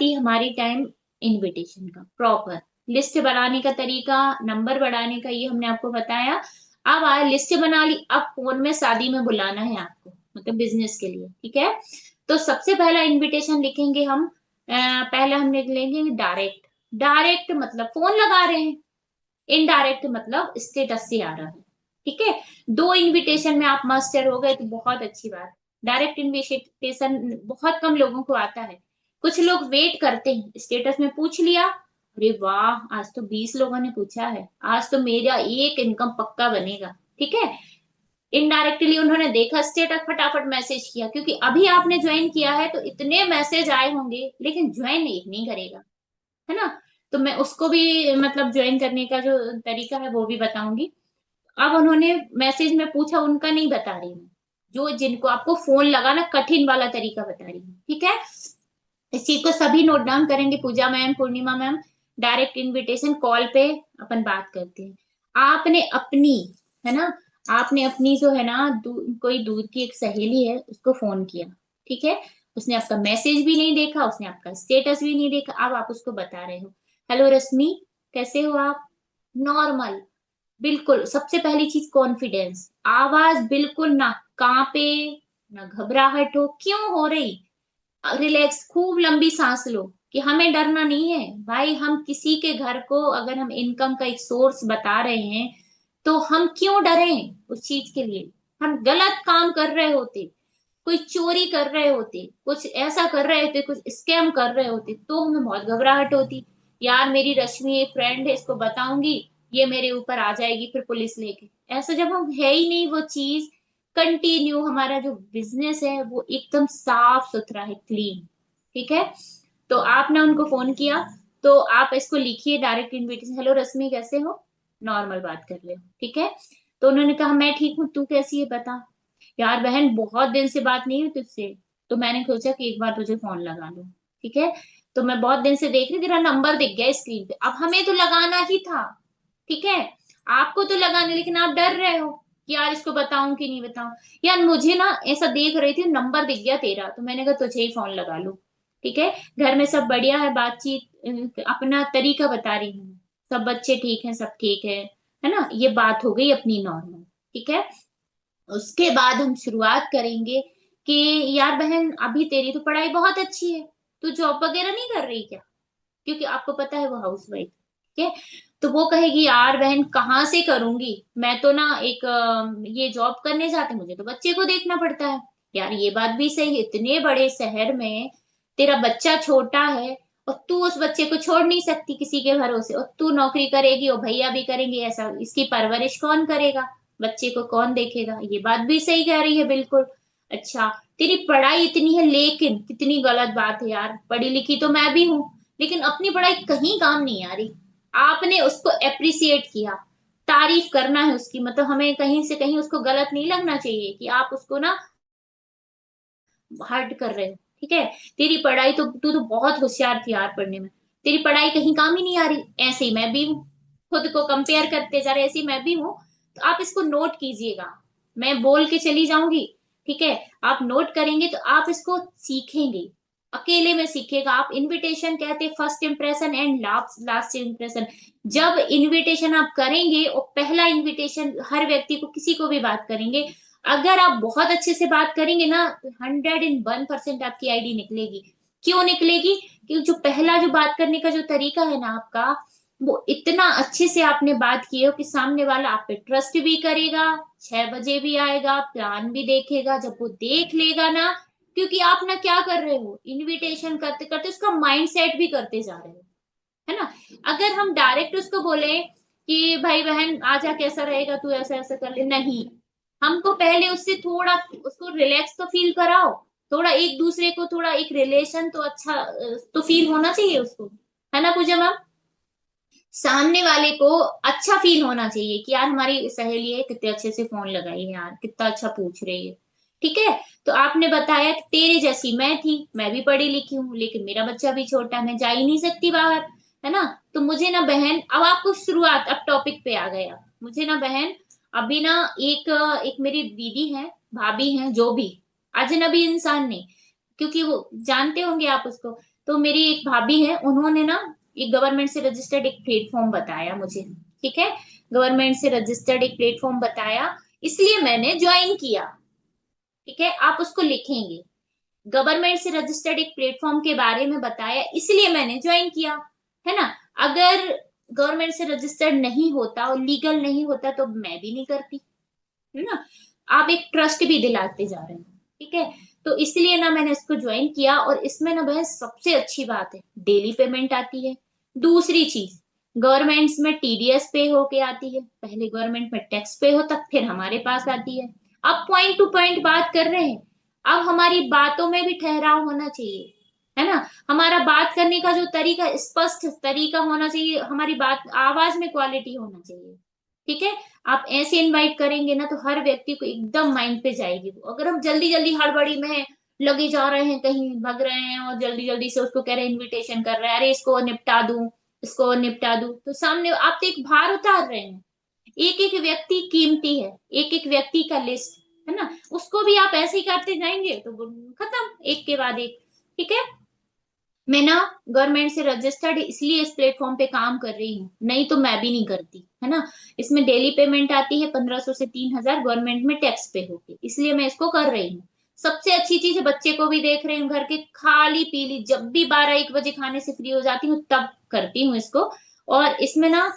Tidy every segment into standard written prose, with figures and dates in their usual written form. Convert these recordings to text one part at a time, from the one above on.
आती है हमारी टाइम इनविटेशन का प्रॉपर लिस्ट बनाने का तरीका, नंबर बढ़ाने का, ये हमने आपको बताया। अब आए लिस्ट बना ली, अब फोन में शादी में बुलाना है आपको, मतलब बिजनेस के लिए, ठीक है। तो सबसे पहला इनविटेशन लिखेंगे हम, पहला हम लिख लेंगे डायरेक्ट। डायरेक्ट मतलब फोन लगा रहे हैं, इनडायरेक्ट मतलब स्टेटस से आ रहा है, ठीक है। दो इनविटेशन में आप मास्टर हो गए तो बहुत अच्छी बात। डायरेक्ट इनविटेशन बहुत कम लोगों को आता है। कुछ लोग वेट करते हैं, स्टेटस में पूछ लिया, अरे वाह आज तो 20 लोगों ने पूछा है, आज तो मेरा एक इनकम पक्का बनेगा, ठीक है। इनडायरेक्टली उन्होंने देखा स्टेटस, फटाफट मैसेज किया, क्योंकि अभी आपने ज्वाइन किया है तो इतने मैसेज आए होंगे, लेकिन ज्वाइन एक नहीं करेगा, है ना। तो मैं उसको भी मतलब ज्वाइन करने का जो तरीका है वो भी बताऊंगी। अब उन्होंने मैसेज में पूछा, उनका नहीं बता रही हूँ, जो जिनको आपको फोन लगाना कठिन वाला तरीका बता रही हूँ, ठीक है। इस चीज को सभी नोट डाउन करेंगे, पूजा मैम, पूर्णिमा मैम। डायरेक्ट इनविटेशन कॉल पे अपन बात करते हैं। आपने अपनी, है ना, आपने अपनी जो है ना कोई दूर की एक सहेली है उसको फोन किया, ठीक है। उसने आपका मैसेज भी नहीं देखा, उसने आपका स्टेटस भी नहीं देखा, अब आप उसको बता रहे हो, हेलो रश्मि, कैसे हो आप। नॉर्मल, बिल्कुल सबसे पहली चीज कॉन्फिडेंस, आवाज बिल्कुल ना कांपे, ना घबराहट हो, क्यों हो रही, रिलैक्स, खूब लंबी सांस लो कि हमें डरना नहीं है भाई। हम किसी के घर को अगर हम इनकम का एक सोर्स बता रहे हैं तो हम क्यों डरें उस चीज के लिए। हम गलत काम कर रहे होते, कोई चोरी कर रहे होते, कुछ ऐसा कर रहे होते, कुछ स्कैम कर रहे होते, तो हमें बहुत घबराहट होती, यार मेरी रश्मि एक फ्रेंड है, इसको बताऊंगी, ये मेरे ऊपर आ जाएगी फिर पुलिस लेके। ऐसा जब हम है ही नहीं वो चीज, कंटिन्यू हमारा जो बिजनेस है वो एकदम साफ सुथरा है, क्लीन, ठीक है। तो आपने उनको फोन किया, तो आप इसको लिखिए डायरेक्ट इनविटेशन, हेलो रश्मि कैसे हो, नॉर्मल बात कर ले, ठीक है। तो उन्होंने कहा मैं ठीक हूँ, तू कैसी है बता। यार बहन बहुत दिन से बात नहीं हुई तुझसे, तो मैंने सोचा कि एक बार तुझे फोन लगा लूं, ठीक है। तो मैं बहुत दिन से देख रही, तेरा नंबर दिख गया स्क्रीन पे, अब हमें तो लगाना ही था, ठीक है। आपको तो लगाने, लेकिन आप डर रहे हो कि यार इसको बताऊं कि नहीं बताऊं। यार मुझे ना ऐसा देख रही थी, नंबर दिख गया तेरा, तो मैंने कहा तुझे ही फोन लगा लूं, ठीक है। घर में सब बढ़िया है, बातचीत अपना तरीका बता रही हूँ, सब बच्चे ठीक हैं, सब ठीक है ना, ये बात हो गई अपनी नॉर्मल, ठीक है। उसके बाद हम शुरुआत करेंगे कि यार बहन अभी तेरी तो पढ़ाई बहुत अच्छी है, तू जॉब वगैरह नहीं कर रही क्या, क्योंकि आपको पता है वो हाउस वाइफ, ठीक है। तो वो कहेगी यार बहन कहाँ से करूंगी, मैं तो ना एक ये जॉब करने जाती, मुझे तो बच्चे को देखना पड़ता है। यार ये बात भी सही है, इतने बड़े शहर में तेरा बच्चा छोटा है, और तू उस बच्चे को छोड़ नहीं सकती किसी के भरोसे, और तू नौकरी करेगी और भैया भी करेंगे, ऐसा इसकी परवरिश कौन करेगा, बच्चे को कौन देखेगा, ये बात भी सही कह रही है बिल्कुल। अच्छा, तेरी पढ़ाई इतनी है, लेकिन कितनी गलत बात है यार, पढ़ी लिखी तो मैं भी हूँ, लेकिन अपनी पढ़ाई कहीं काम नहीं आ रही। आपने उसको अप्रिसिएट किया, तारीफ करना है उसकी, मतलब हमें कहीं से कहीं उसको गलत नहीं लगना चाहिए कि आप उसको ना हर्ट कर रहे हो, ठीक है। तेरी पढ़ाई तो, तू तो बहुत होशियार थी यार पढ़ने में, तेरी पढ़ाई कहीं काम ही नहीं आ रही, ऐसे ही मैं भी हूँ, खुद को कंपेयर करते जा रहे, ऐसे ही मैं भी हूँ। तो आप इसको नोट कीजिएगा, मैं बोल के चली जाऊंगी, ठीक है। आप नोट करेंगे तो आप इसको सीखेंगे, अकेले में सीखेगा। आप इनविटेशन कहते first impression and last last impression. जब इनविटेशन आप करेंगे और पहला इनविटेशन हर व्यक्ति को, किसी को भी बात करेंगे, अगर आप बहुत अच्छे से बात करेंगे ना, 101% आपकी आईडी निकलेगी। क्यों निकलेगी, क्योंकि जो पहला जो बात करने का जो तरीका है ना आपका, वो इतना अच्छे से आपने बात की हो कि सामने वाला आप पे ट्रस्ट भी करेगा, 6 बजे भी आएगा, प्लान भी देखेगा, जब वो देख लेगा ना, क्योंकि आप ना क्या कर रहे हो, इनविटेशन करते करते उसका माइंड सेट भी करते जा रहे हो, है ना। अगर हम डायरेक्ट उसको बोले कि भाई बहन आजा कैसा रहेगा, तू ऐसा ऐसा कर ले, नहीं, हमको पहले उससे थोड़ा उसको रिलैक्स तो फील कराओ, थोड़ा एक दूसरे को थोड़ा एक रिलेशन तो अच्छा तो फील होना चाहिए उसको, है ना पूजा मैम। सामने वाले को अच्छा फील होना चाहिए कि यार हमारी सहेली है, कितने अच्छे से फोन लगाई है यार, कितना अच्छा पूछ रही है, ठीक है। तो आपने बताया कि तेरे जैसी मैं थी, मैं भी पढ़ी लिखी हूँ, लेकिन मेरा बच्चा भी छोटा है, मैं जा ही नहीं सकती बाहर, है ना। तो मुझे ना बहन, अब आपको शुरुआत, अब टॉपिक पे आ गया, मुझे ना बहन अभी ना एक एक मेरी दीदी है, भाभी है, जो भी अजनबी इंसान नहीं, क्योंकि वो जानते होंगे आप उसको, तो मेरी एक भाभी है, उन्होंने ना एक गवर्नमेंट से रजिस्टर्ड एक प्लेटफॉर्म बताया मुझे। ठीक है, गवर्नमेंट से रजिस्टर्ड एक प्लेटफॉर्म बताया, इसलिए मैंने ज्वाइन किया। ठीक है, आप उसको लिखेंगे, गवर्नमेंट से रजिस्टर्ड एक प्लेटफॉर्म के बारे में बताया इसलिए मैंने ज्वाइन किया, है ना। अगर गवर्नमेंट से रजिस्टर्ड नहीं होता और लीगल नहीं होता तो मैं भी नहीं करती, है ना। आप एक ट्रस्ट भी दिलाते जा रहे हैं। ठीक है, तो इसलिए ना मैंने इसको ज्वाइन किया, और इसमें ना बहन सबसे अच्छी बात है, डेली पेमेंट आती है। दूसरी चीज, गवर्नमेंट्स में टीडीएस पे होके आती है, पहले गवर्नमेंट में टैक्स पे हो तब फिर हमारे पास आती है। अब पॉइंट टू पॉइंट बात कर रहे हैं, अब हमारी बातों में भी ठहराव होना चाहिए, है ना। हमारा बात करने का जो तरीका, स्पष्ट तरीका होना चाहिए, हमारी बात आवाज में क्वालिटी होना चाहिए। ठीक है, आप ऐसे इनवाइट करेंगे ना तो हर व्यक्ति को एकदम माइंड पे जाएगी वो। अगर हम जल्दी जल्दी हड़बड़ी में लगे जा रहे हैं, कहीं भग रहे हैं और जल्दी जल्दी से उसको कह रहे हैं, इनविटेशन कर रहे हैं, अरे इसको निपटा दूं, इसको निपटा दूं, तो सामने आप तो एक भार उतार रहे हैं। एक एक व्यक्ति कीमती है, एक एक व्यक्ति का लिस्ट, है ना, उसको भी आप ऐसे ही करते जाएंगे तो वो खत्म, एक के बाद एक। ठीक है, मैं ना गवर्नमेंट से रजिस्टर्ड इसलिए इस प्लेटफॉर्म पे काम कर रही हूँ, नहीं तो मैं भी नहीं करती, है ना। इसमें डेली पेमेंट आती है 1500 से 3000, गवर्नमेंट में टैक्स पे होके, इसलिए मैं इसको कर रही हूँ। सबसे अच्छी चीज है, बच्चे को भी देख रही हूँ घर के, खाली पीली जब भी 12-1 बजे खाने से फ्री हो जाती हूँ तब करती हूँ इसको। और इसमें ना,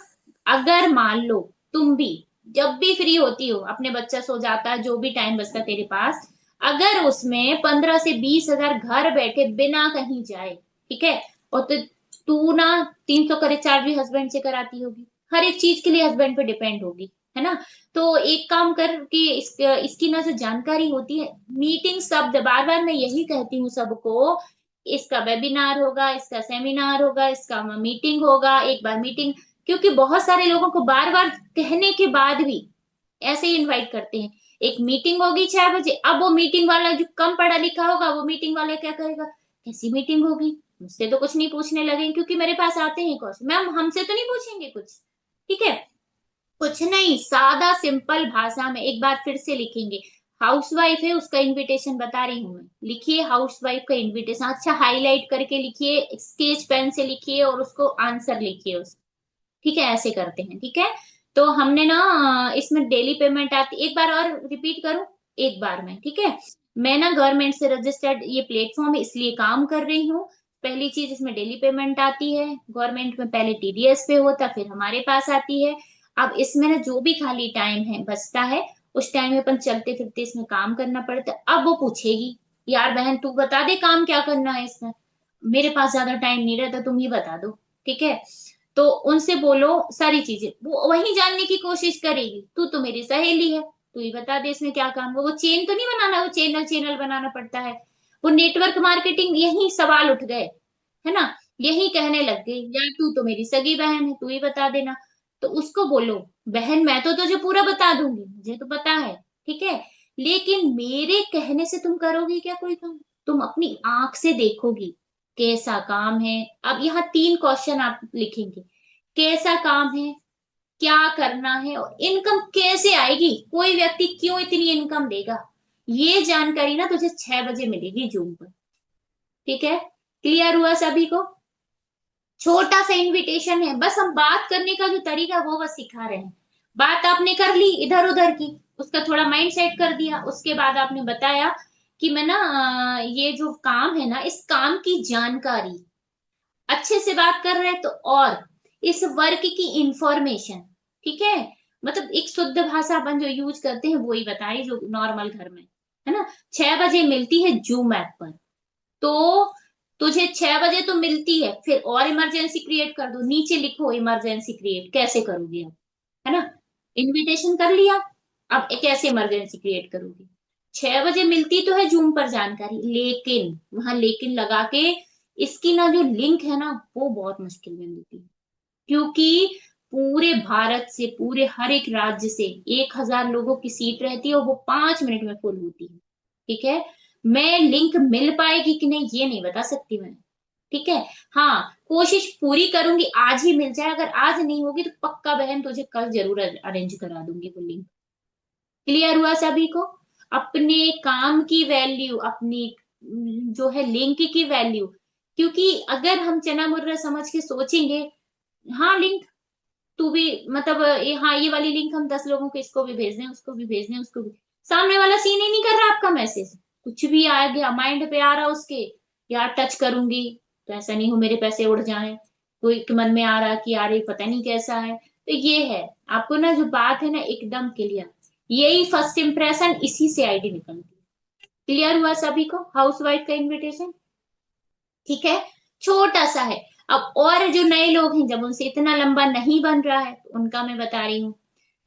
अगर मान लो तुम भी जब भी फ्री होती हो, अपने बच्चा सो जाता है, जो भी टाइम बचता है तेरे पास, अगर उसमें 15 से 20 हजार घर बैठे बिना कहीं जाए, ठीक है, और तो तू ना 300 का रिचार्ज भी हस्बैंड से कराती होगी, हर एक चीज के लिए हस्बैंड पे डिपेंड होगी, है ना। तो एक काम कर कि इसकी ना जो जानकारी होती है, मीटिंग शब्द बार बार मैं यही कहती हूँ सबको, इसका वेबिनार होगा, इसका सेमिनार होगा, इसका मीटिंग होगा, एक बार मीटिंग, क्योंकि बहुत सारे लोगों को बार बार कहने के बाद भी ऐसे ही इनवाइट करते हैं। एक मीटिंग होगी 6 बजे, अब वो मीटिंग वाला जो कम पढ़ा लिखा होगा, वो मीटिंग वाला क्या कहेगा, कैसी मीटिंग होगी, मुझसे तो कुछ नहीं पूछने लगे, क्योंकि मेरे पास आते हैं क्वेश्चन, मैम हमसे तो नहीं पूछेंगे कुछ। ठीक है, कुछ नहीं, सादा सिंपल भाषा में एक बार फिर से लिखेंगे। हाउसवाइफ है, उसका इनविटेशन बता रही हूँ मैं, लिखिए हाउसवाइफ का इनविटेशन, अच्छा हाईलाइट करके लिखिए, स्केच पेन से लिखिए और उसको आंसर लिखिए उस। ठीक है, ऐसे करते हैं। ठीक है, तो हमने ना इसमें डेली पेमेंट आती, एक बार और रिपीट करूं, एक बार में, ठीक है। मैं ना गवर्नमेंट से रजिस्टर्ड ये प्लेटफॉर्म है इसलिए काम कर रही हूँ। पहली चीज, इसमें डेली पेमेंट आती है, गवर्नमेंट में पहले टीडीएस पे होता फिर हमारे पास आती है। अब इसमें ना जो भी खाली टाइम है बचता है, उस टाइम में अपन चलते फिरते इसमें काम करना पड़ता है। अब वो पूछेगी, यार बहन तू बता दे काम क्या करना है इसमें, मेरे पास ज्यादा टाइम नहीं रहता, तुम ही बता दो। ठीक है, तो उनसे बोलो सारी चीजें, वो वही जानने की कोशिश करेगी, तू तो मेरी सहेली है, तू ही बता दे इसमें क्या काम है। वो चेन तो नहीं बनाना, वो चैनल चैनल बनाना पड़ता है, वो नेटवर्क मार्केटिंग, यही सवाल उठ गए, है ना। यही कहने लग गई, यार तू तो मेरी सगी बहन है, तू ही बता देना। तो उसको बोलो, बहन मैं तो तुझे पूरा बता दूंगी, मुझे तो पता है, ठीक है, लेकिन मेरे कहने से तुम करोगी क्या कोई काम, तुम अपनी आंख से देखोगी कैसा काम है। अब यहाँ 3 क्वेश्चन आप लिखेंगे, कैसा काम है, क्या करना है, और इनकम कैसे आएगी, कोई व्यक्ति क्यों इतनी इनकम देगा, ये जानकारी ना तुझे 6 बजे मिलेगी जूम पर। ठीक है, क्लियर हुआ सभी को। छोटा सा इनविटेशन है, बस हम बात करने का जो तरीका वो बस सिखा रहे हैं। बात आपने कर ली इधर उधर की, उसका थोड़ा माइंड सेट कर दिया, उसके बाद आपने बताया कि मैं ना ये जो काम है ना, इस काम की जानकारी अच्छे से बात कर रहे हैं तो, और इस वर्क की इंफॉर्मेशन, ठीक है, मतलब एक शुद्ध भाषा अपन जो यूज करते हैं वही बताई जो नॉर्मल घर में, है ना। 6 बजे मिलती है जूम ऐप पर, तो तुझे 6 बजे तो मिलती है, फिर और इमरजेंसी क्रिएट कर दो, नीचे लिखो इमरजेंसी क्रिएट कैसे करोगे अब, है ना। इनविटेशन कर लिया, अब कैसे इमरजेंसी क्रिएट करोगे। 6 बजे मिलती तो है जूम पर जानकारी, लेकिन वहां लेकिन लगा के इसकी ना जो लिंक है ना वो बहुत मुश्किल में मिलती है, क्योंकि पूरे भारत से, पूरे हर एक राज्य से 1000 लोगों की सीट रहती है और वो 5 मिनट में फुल होती है। ठीक है, मैं लिंक मिल पाएगी कि नहीं ये नहीं बता सकती मैं। ठीक है, हाँ कोशिश पूरी करूंगी आज ही मिल जाए, अगर आज नहीं होगी तो पक्का बहन तुझे कल जरूर अरेंज करा दूंगी वो लिंक। क्लियर हुआ सभी को। अपने काम की वैल्यू, अपनी जो है लिंक की वैल्यू क्योंकि अगर हम चना मुर्रा समझ के सोचेंगे, हाँ लिंक तू भी, मतलब हाँ ये वाली लिंक हम 10 लोगों को, इसको भी भेज दें, उसको भी भेज दें, उसको भी, सामने वाला सीन ही नहीं कर रहा आपका मैसेज, कुछ भी आ गया माइंड पे आ रहा उसके, यार टच करूंगी तो ऐसा नहीं हो मेरे पैसे उड़ जाएं, कोई के मन में आ रहा कि यार ये पता नहीं कैसा है। तो ये है, आपको ना जो बात है ना एकदम क्लियर, यही फर्स्ट इंप्रेशन, इसी से आईडी निकलती है। क्लियर हुआ सभी को हाउस वाइफ का इन्विटेशन? ठीक है, छोटा सा है। अब और जो नए लोग हैं, जब उनसे इतना लंबा नहीं बन रहा है तो उनका मैं बता रही हूँ,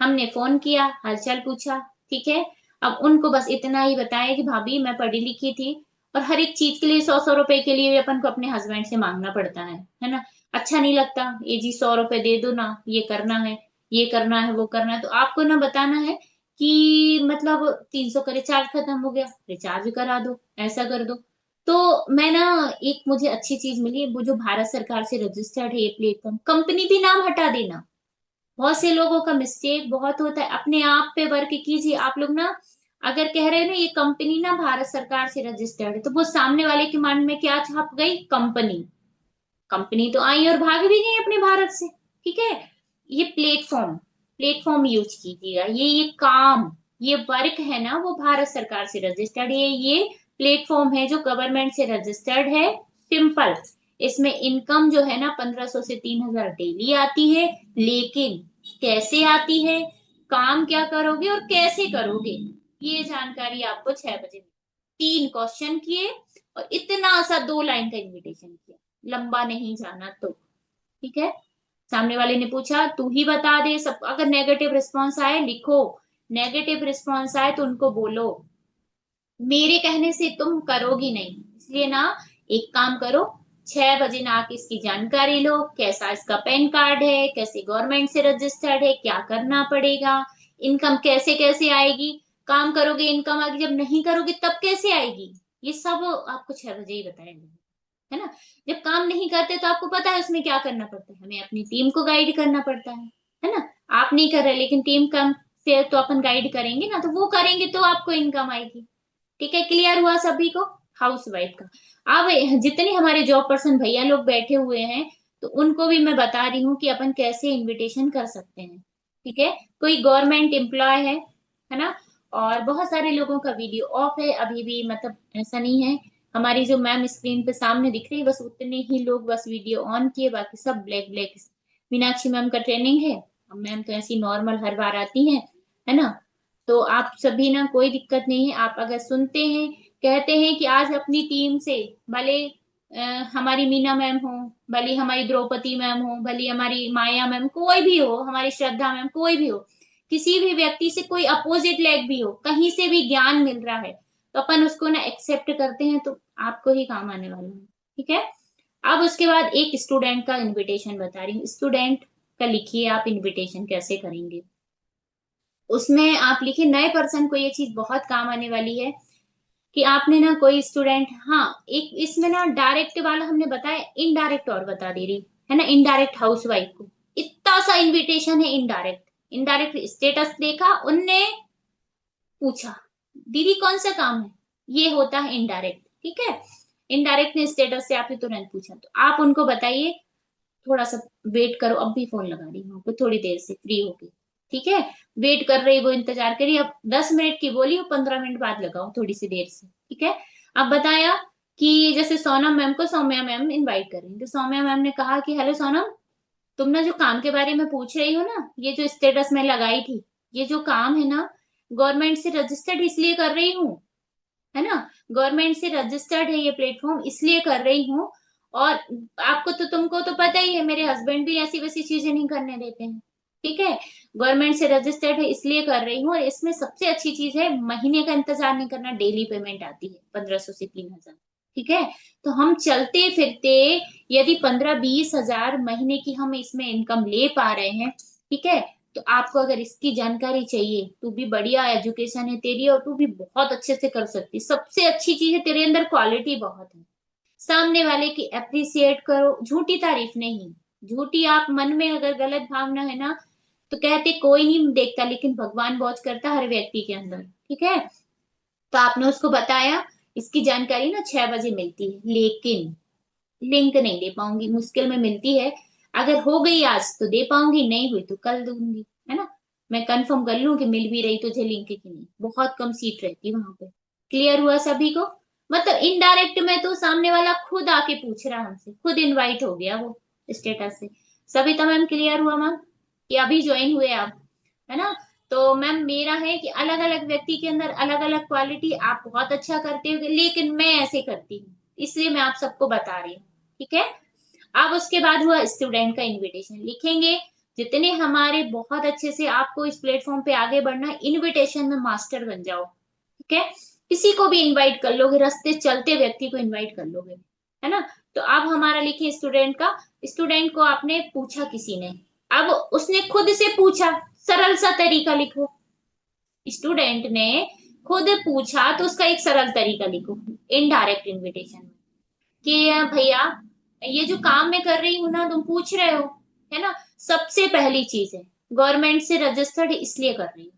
हमने फोन किया, हालचाल पूछा, ठीक है। अब उनको बस इतना ही बताया कि भाभी मैं पढ़ी लिखी थी, और हर एक चीज के लिए 100-100 रुपए के लिए अपन को अपने हस्बैंड से मांगना पड़ता है ना। अच्छा नहीं लगता, ये जी 100 रुपए दे दो ना, ये करना है, ये करना है, वो करना है, तो आपको ना बताना है कि मतलब 300 का रिचार्ज खत्म हो गया, रिचार्ज करा दो, ऐसा कर दो। तो मैं ना, एक मुझे अच्छी चीज मिली है, वो जो भारत सरकार से रजिस्टर्ड है ये प्लेटफॉर्म, कंपनी भी नाम हटा देना। बहुत से लोगों का मिस्टेक बहुत होता है, अपने आप पे वर्क कीजिए आप लोग ना। अगर कह रहे हैं ना ये कंपनी ना भारत सरकार से रजिस्टर्ड है, तो वो सामने वाले के मन में क्या छप गई, कंपनी। कंपनी तो आई और भाग भी गई अपने भारत से, ठीक है। ये प्लेटफॉर्म, प्लेटफॉर्म यूज कीजिएगा, ये काम, ये वर्क है ना वो भारत सरकार से रजिस्टर्ड है, ये प्लेटफॉर्म है जो गवर्नमेंट से रजिस्टर्ड है। सिंपल, इसमें इनकम जो है ना 1500 से 3000 डेली आती है। लेकिन कैसे आती है, काम क्या करोगे और कैसे करोगे, ये जानकारी आपको 6 बजे। 3 क्वेश्चन किए और इतना सा 2 लाइन का इनविटेशन किया, लंबा नहीं जाना तो, ठीक है। सामने वाले ने पूछा तू ही बता दे सब, अगर नेगेटिव रिस्पॉन्स आए लिखो, नेगेटिव रिस्पॉन्स आए तो उनको बोलो मेरे कहने से तुम करोगी नहीं, इसलिए ना एक काम करो, 6 बजे ना आके इसकी जानकारी लो, कैसा इसका पैन कार्ड है, कैसे गवर्नमेंट से रजिस्टर्ड है, क्या करना पड़ेगा, इनकम कैसे कैसे आएगी, काम करोगे इनकम आएगी, जब नहीं करोगे तब कैसे आएगी, ये सब आपको 6 बजे ही बताएंगे, है ना। जब काम नहीं करते तो आपको पता है उसमें क्या करना पड़ता है, हमें अपनी टीम को गाइड करना पड़ता है ना। आप नहीं कर रहे लेकिन टीम कम से तो अपन गाइड करेंगे ना, तो वो करेंगे तो आपको इनकम आएगी। ठीक है, क्लियर हुआ सभी को हाउस वाइफ का? अब जितने हमारे जॉब पर्सन भैया लोग बैठे हुए हैं, तो उनको भी मैं बता रही हूँ कि अपन कैसे इनविटेशन कर सकते हैं। ठीक है, कोई गवर्नमेंट एम्प्लॉय है ना, और बहुत सारे लोगों का वीडियो ऑफ है अभी भी, मतलब ऐसा नहीं है, हमारी जो मैम स्क्रीन पे सामने दिख रही है बस उतने ही लोग बस वीडियो ऑन किए, बाकी सब ब्लैक ब्लैक। मीनाक्षी मैम का ट्रेनिंग है, अब मैम तो ऐसी नॉर्मल हर बार आती है ना। तो आप सभी ना, कोई दिक्कत नहीं है, आप अगर सुनते हैं, कहते हैं कि आज अपनी टीम से, भले अ, हमारी मीना मैम हो, भले हमारी द्रौपदी मैम हो, भले हमारी माया मैम, कोई भी हो, हमारी श्रद्धा मैम, कोई भी हो, किसी भी व्यक्ति से कोई अपोजिट लेग भी हो, कहीं से भी ज्ञान मिल रहा है, तो अपन उसको ना एक्सेप्ट करते हैं, तो आपको ही काम आने वाला है। ठीक है, अब उसके बाद एक स्टूडेंट का इनविटेशन बता रही हूँ, स्टूडेंट का लिखिए आप इनविटेशन कैसे करेंगे। उसमें आप लिखिए नए पर्सन को ये चीज बहुत काम आने वाली है, कि आपने ना कोई स्टूडेंट, हाँ एक इसमें ना डायरेक्ट वाला हमने बताया, इनडायरेक्ट और बता दे रही है ना, इनडायरेक्ट हाउसवाइफ को इतना सा इनविटेशन है, इनडायरेक्ट, इनडायरेक्ट स्टेटस देखा उनने, पूछा दीदी कौन सा काम है, ये होता है इनडायरेक्ट। ठीक है, इनडायरेक्ट ने स्टेटस से आपने तुरंत पूछा, तो आप उनको बताइए थोड़ा सा वेट करो, अब भी फोन लगा रही हूँ आपको थोड़ी देर से फ्री होके, ठीक है। वेट कर रही, वो इंतजार करिए, अब 10 मिनट की बोली, वो 15 मिनट बाद लगाओ थोड़ी सी देर से, ठीक है। अब बताया कि जैसे सोनम मैम को सौम्या मैम इनवाइट कर रही हैं, तो सौम्या मैम ने कहा कि हेलो सोनम, तुम ना जो काम के बारे में पूछ रही हो ना, ये जो स्टेटस में लगाई थी, ये जो काम है ना, गवर्नमेंट से रजिस्टर्ड इसलिए कर रही हूँ, है ना, गवर्नमेंट से रजिस्टर्ड है ये प्लेटफॉर्म, इसलिए कर रही हूँ। और आपको तो, तुमको तो पता ही है मेरे हस्बैंड भी ऐसी वैसी चीजें नहीं करने देते हैं, ठीक है। गवर्नमेंट से रजिस्टर्ड है इसलिए कर रही हूँ, और इसमें सबसे अच्छी चीज है महीने का इंतजार नहीं करना, डेली पेमेंट आती है 1500 से 3000, ठीक है। तो हम चलते फिरते यदि 15-20 हजार महीने की हम इसमें इनकम ले पा रहे हैं, ठीक है, तो आपको अगर इसकी जानकारी चाहिए, तू भी बढ़िया एजुकेशन है तेरी और तू भी बहुत अच्छे से कर सकती, सबसे अच्छी चीज है तेरे अंदर क्वालिटी बहुत है, सामने वाले की अप्रिसिएट करो, झूठी तारीफ नहीं, झूठी आप मन में अगर गलत भावना है ना, तो कहते कोई नहीं देखता लेकिन भगवान वॉच करता हर व्यक्ति के अंदर, ठीक है। तो आपने उसको बताया, इसकी जानकारी ना 6 बजे मिलती है, लेकिन लिंक नहीं दे पाऊंगी, मुश्किल में मिलती है। अगर हो गई आज तो दे पाऊंगी, नहीं हुई तो कल दूंगी, है ना। मैं कंफर्म कर लूं कि मिल भी रही तुझे लिंक की नहीं, बहुत कम सीट रहती है वहां पे। क्लियर हुआ सभी को? मतलब इनडायरेक्ट में तो सामने वाला खुद आके पूछ रहा हमसे, खुद इनवाइट हो गया वो स्टेटस से। सभी तो मैम क्लियर हुआ मैम, कि अभी ज्वाइन हुए आप, है ना। तो मैम मेरा है कि अलग अलग व्यक्ति के अंदर अलग अलग क्वालिटी, आप बहुत अच्छा करते हो लेकिन मैं ऐसे करती हूँ, इसलिए मैं आप सबको बता रही हूँ। ठीक है। अब उसके बाद हुआ स्टूडेंट का इनविटेशन लिखेंगे। जितने हमारे बहुत अच्छे से आपको इस प्लेटफॉर्म पे आगे बढ़ना है, इनविटेशन में मास्टर बन जाओ। ठीक है। किसी को भी इनवाइट कर लोगे, रास्ते चलते व्यक्ति को इनवाइट कर लोगे, है ना। तो अब हमारा लिखे स्टूडेंट का। स्टूडेंट को आपने पूछा किसी ने, अब उसने खुद से पूछा, सरल सा तरीका लिखो। स्टूडेंट ने खुद पूछा तो उसका एक सरल तरीका लिखो इनडायरेक्ट इनविटेशन में, कि भैया ये जो काम मैं कर रही हूँ ना, तुम पूछ रहे हो, है ना। सबसे पहली चीज है, गवर्नमेंट से रजिस्टर्ड इसलिए कर रही हूँ।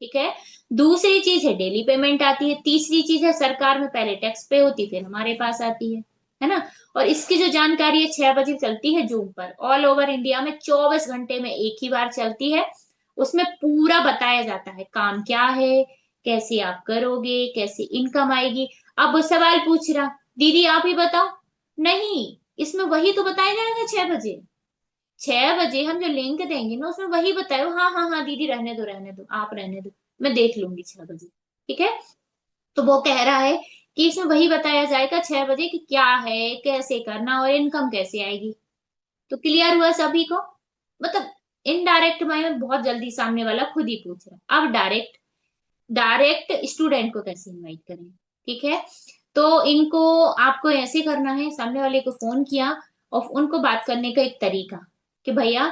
ठीक है। दूसरी चीज है डेली पेमेंट आती है। तीसरी चीज है सरकार में पहले टैक्स पे होती फिर हमारे पास आती है ना। और इसकी जो जानकारी है 6 बजे चलती है जूम पर, ऑल ओवर इंडिया में 24 घंटे में एक ही बार चलती है। उसमें पूरा बताया जाता है काम क्या है, कैसे आप करोगे, कैसे इनकम आएगी। अब वो सवाल पूछ रहा, दीदी आप ही बताओ। नहीं, इसमें वही तो बताया जाएगा 6 बजे। 6 बजे हम जो लिंक देंगे ना उसमें वही बताओ, हाँ हाँ हाँ दीदी रहने दो रहने दो, आप रहने दो, मैं देख लूंगी 6 बजे। ठीक है। तो वो कह रहा है कि इसमें वही बताया जाएगा 6 बजे कि क्या है, कैसे करना और इनकम कैसे आएगी। तो क्लियर हुआ सभी को? मतलब इनडायरेक्ट में बहुत जल्दी सामने वाला खुद ही पूछ रहा है। अब डायरेक्ट, डायरेक्ट स्टूडेंट को कैसे इनवाइट करें? ठीक है। तो इनको आपको ऐसे करना है, सामने वाले को फोन किया और उनको बात करने का एक तरीका, कि भैया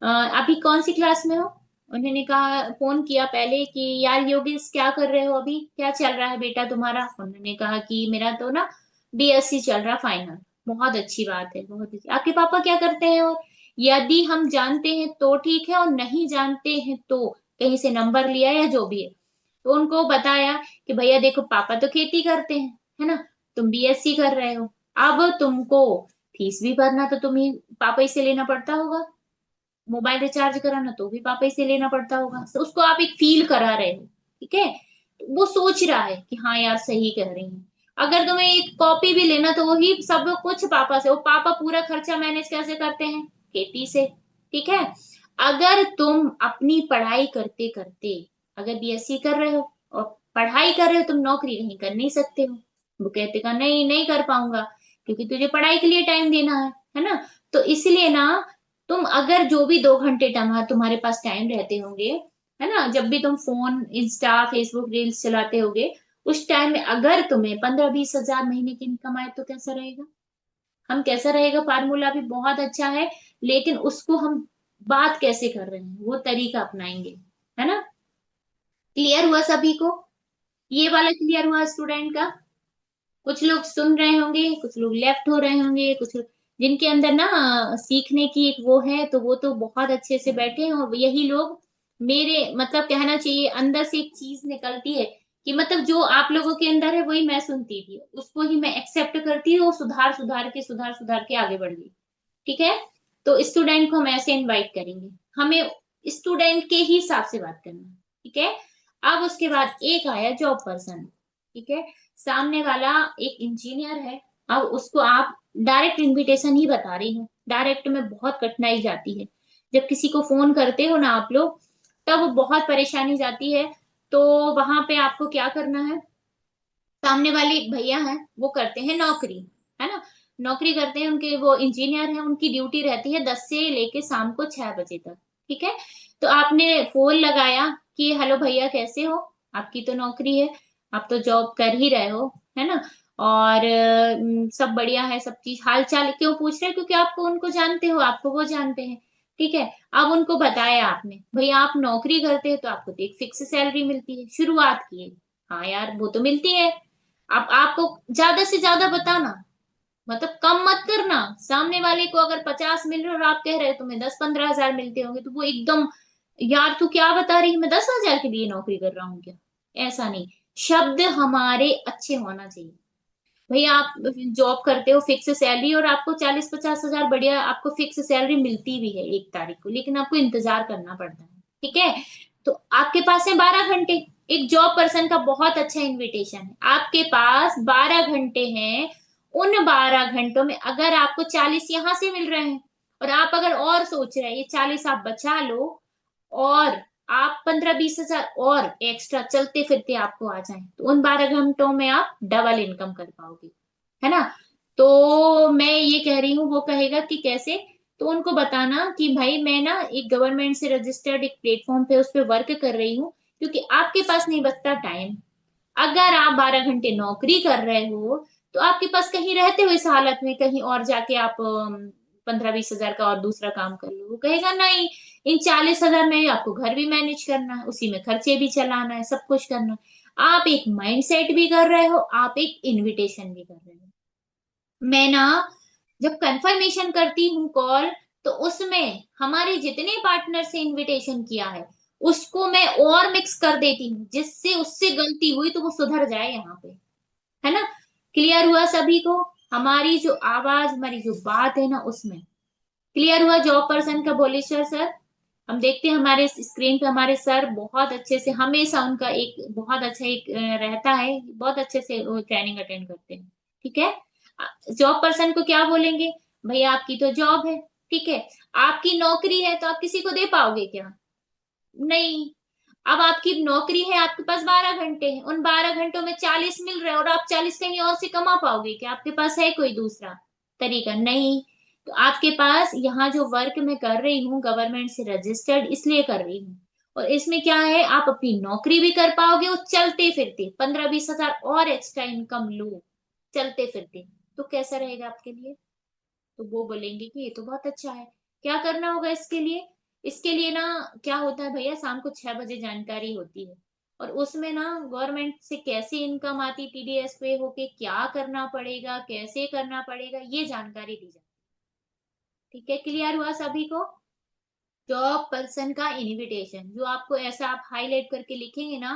अभी कौन सी क्लास में हो। उन्होंने कहा, फोन किया पहले कि यार योगेश क्या कर रहे हो, अभी क्या चल रहा है बेटा तुम्हारा। उन्होंने कहा कि मेरा तो ना बीएससी चल रहा फाइनल। बहुत अच्छी बात है, बहुत अच्छी। आपके पापा क्या करते हैं? और यदि हम जानते हैं तो ठीक है, और नहीं जानते हैं तो कहीं से नंबर लिया या जो भी है, तो उनको बताया कि भैया देखो पापा तो खेती करते हैं, है ना। तुम बीएससी कर रहे हो, अब तुमको फीस भी भरना तो तुम्हें पापा ही से लेना पड़ता होगा, मोबाइल रिचार्ज कराना तो भी पापा ही से लेना पड़ता होगा। तो उसको आप एक फील करा रहे हो। ठीक है। तो वो सोच रहा है कि हाँ यार सही कह रही है। अगर तुम्हें एक कॉपी भी लेना तो वही सब कुछ पापा से, वो पापा पूरा खर्चा मैनेज कैसे करते हैं? खेती से। ठीक है। अगर तुम अपनी पढ़ाई करते करते, अगर बीएससी कर रहे हो और पढ़ाई कर रहे हो, तुम नौकरी कहीं कर नहीं सकते हो। वो कहते का नहीं नहीं कर पाऊंगा, क्योंकि तुझे पढ़ाई के लिए टाइम देना है ना। तो इसलिए ना, तुम अगर जो भी 2 घंटे तुम्हारे पास टाइम रहते होंगे, है ना, जब भी तुम फोन इंस्टा फेसबुक रील्स चलाते होगे, उस टाइम में अगर तुम्हें 15-20 हजार महीने की इनकम आए तो कैसा रहेगा? हम कैसा रहेगा, फार्मूला भी बहुत अच्छा है, लेकिन उसको हम बात कैसे कर रहे हैं वो तरीका अपनाएंगे, है ना। क्लियर हुआ सभी को? ये वाला क्लियर हुआ स्टूडेंट का? कुछ लोग सुन रहे होंगे, कुछ लोग लेफ्ट हो रहे होंगे, कुछ लोग जिनके अंदर ना सीखने की एक वो है, तो वो तो बहुत अच्छे से बैठे हैं। और यही लोग मेरे मतलब कहना चाहिए अंदर से एक चीज निकलती है, कि मतलब जो आप लोगों के अंदर है वही मैं सुनती थी, उसको ही मैं एक्सेप्ट करती हूँ, सुधार सुधार के सुधार सुधार के आगे बढ़ गई। ठीक है। तो स्टूडेंट को हम ऐसे इनवाइट करेंगे, हमें स्टूडेंट के ही हिसाब से बात करना है। ठीक है। अब उसके बाद एक आया जॉब पर्सन। ठीक है। सामने वाला एक इंजीनियर है। अब उसको आप डायरेक्ट इनविटेशन ही बता रही हूँ, डायरेक्ट में बहुत कठिनाई जाती है। जब किसी को फोन करते हो ना आप लोग, तब बहुत परेशानी जाती है। तो वहां पे आपको क्या करना है, सामने वाले एक भैया हैं, वो करते हैं नौकरी, है ना। नौकरी करते हैं, उनके वो इंजीनियर हैं, उनकी ड्यूटी रहती है 10 से लेके शाम को 6 बजे तक। ठीक है। तो आपने फोन लगाया कि हेलो भैया कैसे हो, आपकी तो नौकरी है, आप तो जॉब कर ही रहे हो, है ना। और सब बढ़िया है, सब चीज हाल चाल क्यों पूछ रहे हैं, क्योंकि आपको उनको जानते हो, आपको वो जानते हैं। ठीक है। अब उनको बताया आपने, भैया आप नौकरी करते हैं तो आपको तो एक फिक्स सैलरी मिलती है, शुरुआत की है। हाँ यार वो तो मिलती है। अब आपको ज्यादा से ज्यादा बताना, मतलब कम मत करना। सामने वाले को अगर 50 मिल रहे और आप कह रहे हो तुम्हें 10-15 हजार मिलते होंगे, तो वो एकदम, यार तू क्या बता रही है, मैं 10 हजार के लिए नौकरी कर रहा हूँ क्या? ऐसा नहीं, शब्द हमारे अच्छे होना चाहिए। भैया आप जॉब करते हो फिक्स सैलरी, और आपको 40-50 हजार बढ़िया आपको फिक्स सैलरी मिलती भी है 1 तारीख को, लेकिन आपको इंतजार करना पड़ता है। ठीक है, तो आपके पास है 12 घंटे। एक जॉब पर्सन का बहुत अच्छा इनविटेशन है, आपके पास 12 घंटे हैं। उन 12 घंटों में अगर आपको 40 यहाँ से मिल रहे हैं, और आप अगर और सोच रहे हैं ये 40 आप बचा लो, और आप 15-20 हजार और एक्स्ट्रा चलते फिरते आपको आ जाए, तो उन 12 घंटों में आप डबल इनकम कर पाओगे, है ना। तो मैं ये कह रही हूँ, वो कहेगा कि कैसे, तो उनको बताना कि भाई मैं ना एक गवर्नमेंट से रजिस्टर्ड एक प्लेटफॉर्म पे उस पे वर्क कर रही हूँ, क्योंकि आपके पास नहीं बचता टाइम। अगर आप 12 घंटे नौकरी कर रहे हो, तो आपके पास कहीं रहते हो इस हालत में कहीं और जाके आप 15-20 हजार का और दूसरा काम कर लो, वो कहेगा नहीं, इन 40 हजार में आपको घर भी मैनेज करना है, उसी में खर्चे भी चलाना है, सब कुछ करना है। आप एक माइंड सेट भी कर रहे हो, आप एक इनविटेशन भी कर रहे हो। मैं ना जब कंफर्मेशन करती हूँ कॉल, तो उसमें हमारे जितने पार्टनर से इनविटेशन किया है, उसको मैं और मिक्स कर देती हूँ, जिससे उससे गलती हुई तो वो सुधर जाए यहाँ पे, है ना। क्लियर हुआ सभी को? हमारी जो आवाज, हमारी जो बात है ना, उसमें क्लियर हुआ। जॉब पर्सन का बोले सर, हम देखते हैं हमारे स्क्रीन पे हमारे सर बहुत अच्छे से, हमेशा उनका एक बहुत अच्छा एक रहता है, बहुत अच्छे से वो ट्रेनिंग अटेंड करते हैं। ठीक है, जॉब पर्सन को क्या बोलेंगे, भैया आपकी तो जॉब है, ठीक है, आपकी नौकरी है, तो आप किसी को दे पाओगे क्या? नहीं। अब आपकी नौकरी है, आपके पास 12 घंटे हैं, उन 12 घंटों में 40 मिल रहे हैं, और आप 40 कहीं और से कमा पाओगे क्या? आपके पास है कोई दूसरा तरीका? नहीं। तो आपके पास यहाँ जो वर्क मैं कर रही हूँ गवर्नमेंट से रजिस्टर्ड इसलिए कर रही हूँ, और इसमें क्या है, आप अपनी नौकरी भी कर पाओगे, और चलते फिरते 15-20 हजार और एक्स्ट्रा इनकम लो चलते फिरते, तो कैसा रहेगा आपके लिए? तो वो बोलेंगे कि ये तो बहुत अच्छा है। क्या करना होगा इसके लिए? इसके लिए ना, क्या होता है भैया, शाम को 6 बजे जानकारी होती है, और उसमें ना गवर्नमेंट से कैसे इनकम आती, टीडीएस पे होके क्या करना पड़ेगा, कैसे करना पड़ेगा, ये जानकारी दी जाती है। ठीक है, क्लियर हुआ सभी को? जॉब पर्सन का इनविटेशन जो आपको ऐसा आप हाईलाइट करके लिखेंगे ना,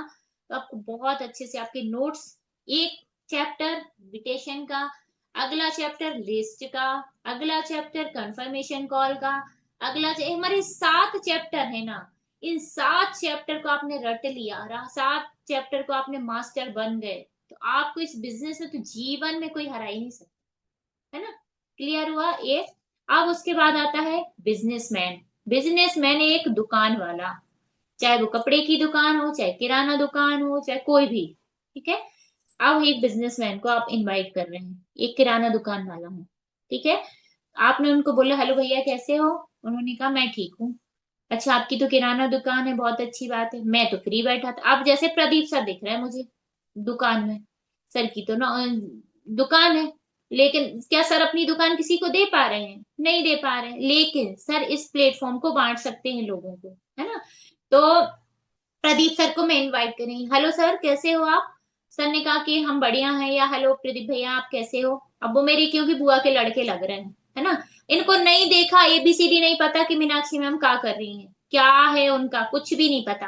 तो आपको बहुत अच्छे से आपके नोट्स, एक चैप्टर इनविटेशन का, अगला चैप्टर लिस्ट का, अगला चैप्टर कंफर्मेशन कॉल का, हमारे 7 चैप्टर है ना, इन 7 चैप्टर को आपने रट लिया, 7 चैप्टर को आपने मास्टर बन गए, तो आपको इस बिजनेस में तो जीवन में कोई हरा ही नहीं सकता, है ना। क्लियर हुआ ये? अब उसके बाद आता है बिजनेसमैन। बिजनेसमैन एक दुकान वाला, चाहे वो कपड़े की दुकान हो, चाहे किराना दुकान हो, चाहे कोई भी। ठीक है, अब एक बिजनेसमैन को आप इनवाइट कर रहे हैं, एक किराना दुकान वाला हूँ, ठीक है। आपने उनको बोला हेलो भैया कैसे हो, उन्होंने कहा मैं ठीक हूँ। अच्छा, आपकी तो किराना दुकान है, बहुत अच्छी बात है, मैं तो फ्री बैठा था। अब जैसे प्रदीप सर दिख रहा है मुझे दुकान में, सर की तो ना दुकान है, लेकिन क्या सर अपनी दुकान किसी को दे पा रहे हैं? नहीं दे पा रहे हैं, लेकिन सर इस प्लेटफॉर्म को बांट सकते हैं लोगों को, है ना। तो प्रदीप सर को मैं इनवाइट करेंगी, हेलो सर कैसे हो आप? सर ने कहा कि हम बढ़िया हैं, या हेलो प्रदीप भैया आप कैसे हो? अब वो मेरी क्योंकि बुआ के लड़के लग रहे हैं, है ना। इनको नहीं देखा, एबीसीडी नहीं पता कि मीनाक्षी मैम क्या कर रही हैं, क्या है उनका कुछ भी नहीं पता।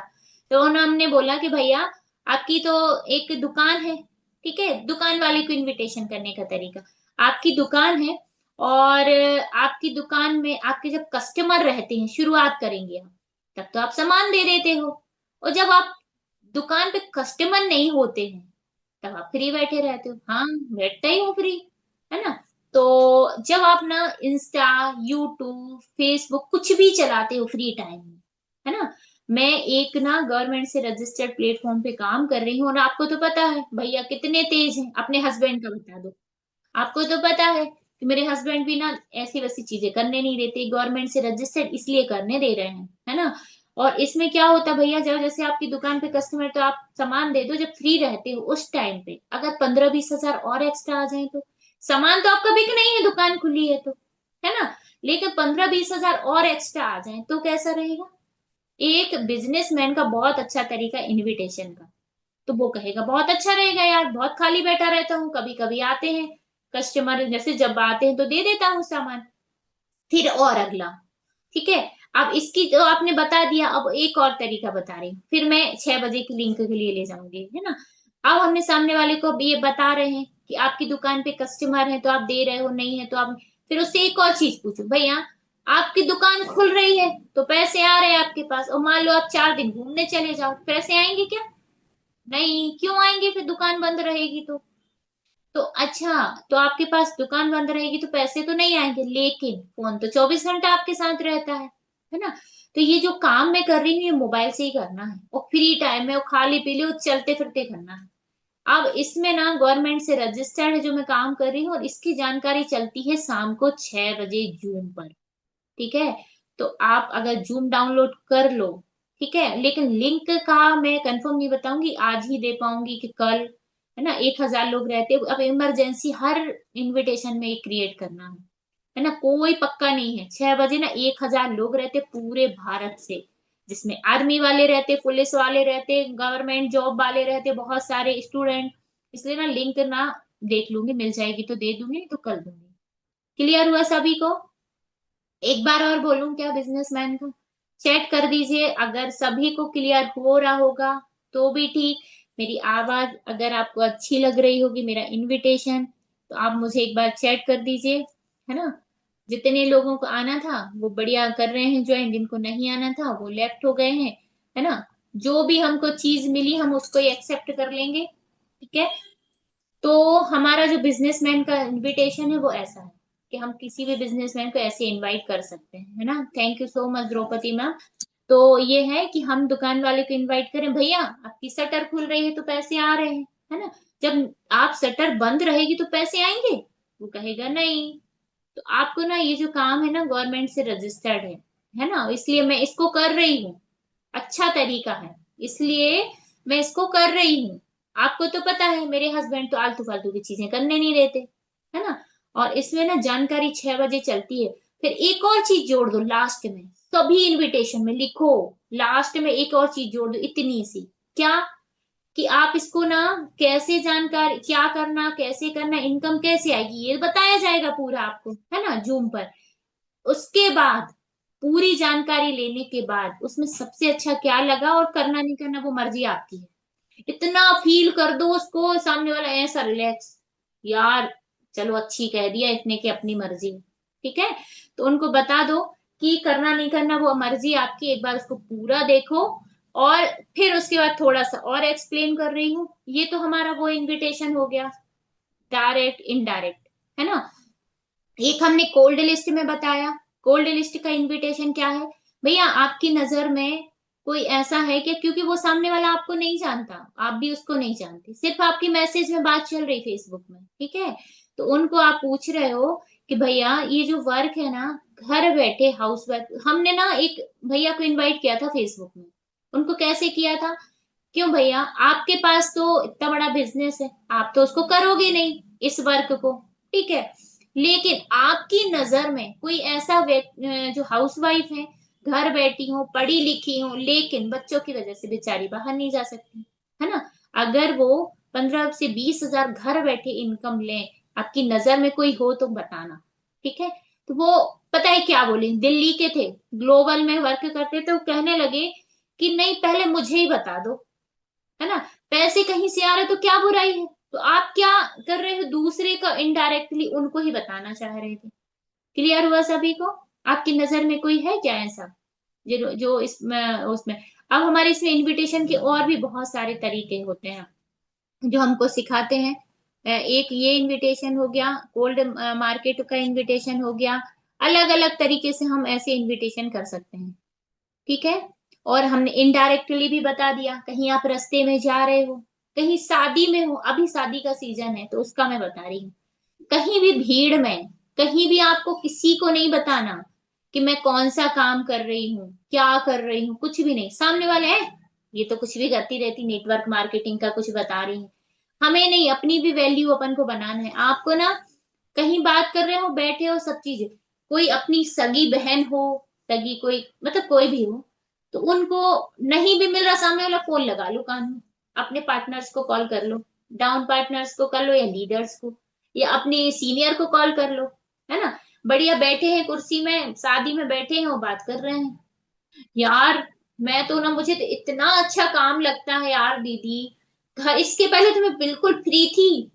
तो उन्होंने बोला कि भैया आपकी तो एक दुकान है, ठीक है, दुकान वाले को इनविटेशन करने का तरीका, आपकी दुकान है, और आपकी दुकान में आपके जब कस्टमर रहते हैं, शुरुआत करेंगे आप, तब तो आप सामान दे देते हो, और जब आप दुकान पे कस्टमर नहीं होते हैं, तब आप फ्री बैठे रहते हो। हाँ, बैठता ही हूँ फ्री, है ना। तो जब आप ना इंस्टा, यूट्यूब, फेसबुक कुछ भी चलाते हो फ्री टाइम में, है ना, मैं एक ना गवर्नमेंट से रजिस्टर्ड प्लेटफॉर्म पे काम कर रही हूँ, और आपको तो पता है भैया कितने तेज हैं, अपने हस्बैंड का बता दो। आपको तो पता है कि मेरे हस्बैंड भी ना ऐसी वैसी चीजें करने नहीं देते, गवर्नमेंट से रजिस्टर्ड इसलिए करने दे रहे हैं, है ना। और इसमें क्या होता है भैया, जब जैसे आपकी दुकान पे कस्टमर, तो आप सामान दे दो, जब फ्री रहते हो उस टाइम पे अगर 15-20 हजार और एक्स्ट्रा आ जाए, तो सामान तो आपका बिक नहीं है, दुकान खुली है तो, है ना, लेकिन 15-20 हजार और एक्स्ट्रा आ जाए तो कैसा रहेगा? एक बिजनेसमैन का बहुत अच्छा तरीका इनविटेशन का, तो वो कहेगा बहुत अच्छा रहेगा यार, बहुत खाली बैठा रहता हूँ, कभी कभी आते हैं कस्टमर, जैसे जब आते हैं तो दे देता हूँ सामान, फिर और अगला। ठीक है, अब इसकी तो आपने बता दिया, अब एक और तरीका बता रही हूँ, फिर मैं 6 बजे की लिंक के लिए ले जाऊंगी, है ना। अब हमने सामने वाले को अब ये बता रहे हैं कि आपकी दुकान पे कस्टमर है तो आप दे रहे हो, नहीं है तो आप, फिर उससे एक और चीज पूछो, भैया आपकी दुकान खुल रही है तो पैसे आ रहे हैं आपके पास, और मान लो आप 4 दिन घूमने चले जाओ, पैसे आएंगे क्या? नहीं, क्यों आएंगे? फिर दुकान बंद रहेगी तो अच्छा, तो आपके पास दुकान बंद रहेगी तो पैसे तो नहीं आएंगे, लेकिन फोन तो 24 घंटा आपके साथ रहता है ना? तो ये जो काम मैं कर रही हूँ ये मोबाइल से ही करना है, और फ्री टाइम में वो खाली पीले वो चलते फिरते करना है। अब इसमें ना गवर्नमेंट से रजिस्टर्ड है जो मैं काम कर रही हूँ, और इसकी जानकारी चलती है शाम को 6 बजे जूम पर। ठीक है, तो आप अगर जूम डाउनलोड कर लो, ठीक है, लेकिन लिंक का मैं कंफर्म नहीं बताऊंगी, आज ही दे पाऊंगी कि कल, है ना? 1,000 लोग रहते हैं, अब इमरजेंसी हर इनविटेशन में क्रिएट करना है ना, कोई पक्का नहीं है। 6 बजे ना 1,000 लोग रहते पूरे भारत से, जिसमें आर्मी वाले रहते, पुलिस वाले रहते, गवर्नमेंट जॉब वाले रहते, बहुत सारे स्टूडेंट। इसलिए ना लिंक ना देख लूंगी, मिल जाएगी तो दे दूंगी, नहीं तो कर दूंगी। क्लियर हुआ सभी को? एक बार और बोलूं क्या बिजनेसमैन को? चेक कर दीजिए, अगर सभी को क्लियर हो रहा होगा तो भी ठीक। मेरी आवाज अगर आपको अच्छी लग रही होगी, मेरा इनविटेशन, तो आप मुझे एक बार चेक कर दीजिए, है ना? जितने लोगों को आना था वो बढ़िया कर रहे हैं ज्वाइन, जिनको नहीं आना था वो लेफ्ट हो गए हैं, है ना? जो भी हमको चीज मिली हम उसको एक्सेप्ट कर लेंगे, ठीक है? तो हमारा जो बिजनेसमैन का इनविटेशन है वो ऐसा है कि हम किसी भी बिजनेसमैन को ऐसे इनवाइट कर सकते हैं, है ना? Thank you so much Draupadi ma'am. तो ये है कि हम दुकान वाले को इनवाइट करें, भैया आपकी शटर खुल रही है तो पैसे आ रहे हैं, है ना? जब आप शटर बंद रहेगी तो पैसे आएंगे? वो कहेगा नहीं। तो आपको ना ये जो काम है ना गवर्नमेंट से रजिस्टर्ड है ना, इसलिए मैं इसको कर रही हूँ, अच्छा तरीका है, इसलिए मैं इसको कर रही हूँ। आपको तो पता है मेरे हस्बैंड तो आलतू फालतू की चीजें करने नहीं देते, है ना? और इसमें ना जानकारी 6 बजे चलती है। फिर एक और चीज जोड़ दो लास्ट में, सभी इनविटेशन में लिखो, लास्ट में एक और चीज जोड़ दो इतनी सी, क्या? कि आप इसको ना कैसे जानकारी, क्या करना, कैसे करना, इनकम कैसे आएगी ये बताया जाएगा पूरा आपको, है ना, जूम पर। उसके बाद पूरी जानकारी लेने के बाद उसमें सबसे अच्छा क्या लगा और करना नहीं करना वो मर्जी आपकी है, इतना फील कर दो उसको सामने वाला ऐसा रिलैक्स, यार चलो अच्छी कह दिया इतने की अपनी मर्जी, ठीक है? तो उनको बता दो कि करना नहीं करना वो मर्जी आपकी, एक बार उसको पूरा देखो। और फिर उसके बाद थोड़ा सा और एक्सप्लेन कर रही हूँ, ये तो हमारा वो इनविटेशन हो गया, डायरेक्ट इनडायरेक्ट, है ना? एक हमने कोल्ड लिस्ट में बताया, कोल्ड लिस्ट का इनविटेशन क्या है? भैया आपकी नजर में कोई ऐसा है कि, क्योंकि वो सामने वाला आपको नहीं जानता, आप भी उसको नहीं जानते, सिर्फ आपकी मैसेज में बात चल रही फेसबुक में, ठीक है? तो उनको आप पूछ रहे हो कि भैया ये जो वर्क है ना, घर बैठे हाउस वर्क, हमने ना एक भैया को इनवाइट किया था फेसबुक में। उनको कैसे किया था? क्यों भैया, आपके पास तो इतना बड़ा बिजनेस है, आप तो उसको करोगे नहीं इस वर्क को, ठीक है? लेकिन आपकी नजर में कोई ऐसा व्यक्ति जो हाउस वाइफ है, घर बैठी हो, पढ़ी लिखी हो, लेकिन बच्चों की वजह से बेचारी बाहर नहीं जा सकती, है ना? अगर वो 15 से 20 हजार घर बैठे इनकम ले, आपकी नजर में कोई हो तो बताना, ठीक है? तो वो पता है क्या बोले, दिल्ली के थे, ग्लोबल में वर्क करते थे, वो कहने लगे कि नहीं पहले मुझे ही बता दो, है ना? पैसे कहीं से आ रहे तो क्या बुराई है? तो आप क्या कर रहे हो, दूसरे का इनडायरेक्टली उनको ही बताना चाह रहे थे। क्लियर हुआ सभी को? आपकी नजर में कोई है क्या ऐसा जो जो इसमें उसमें? अब हमारे इसमें इनविटेशन के और भी बहुत सारे तरीके होते हैं जो हमको सिखाते हैं। एक ये इनविटेशन हो गया, कोल्ड मार्केट का इनविटेशन हो गया, अलग अलग तरीके से हम ऐसे इनविटेशन कर सकते हैं, ठीक है? और हमने इनडायरेक्टली भी बता दिया, कहीं आप रास्ते में जा रहे हो, कहीं शादी में हो, अभी शादी का सीजन है तो उसका मैं बता रही हूँ, कहीं भी भीड़ में, कहीं भी आपको किसी को नहीं बताना कि मैं कौन सा काम कर रही हूँ, क्या कर रही हूँ, कुछ भी नहीं। सामने वाले हैं ये तो कुछ भी करती रहती, नेटवर्क मार्केटिंग का कुछ बता रही है, हमें नहीं, अपनी भी वैल्यू अपन को बनाना है। आपको ना कहीं बात कर रहे हो, बैठे हो, सब चीजें, कोई अपनी सगी बहन हो, सगी कोई मतलब कोई भी हो, तो उनको नहीं भी मिल रहा सामने वाला, फोन लगा लो कान में, अपने पार्टनर्स को कॉल कर लो, डाउन पार्टनर्स को कर लो या लीडर्स को, या अपने सीनियर को कॉल कर लो, है ना? बढ़िया बैठे हैं कुर्सी में, शादी में बैठे हैं और बात कर रहे हैं, यार मैं तो ना, मुझे तो इतना अच्छा काम लगता है यार दीदी, घर इसके पहले तो मैं बिल्कुल फ्री थी,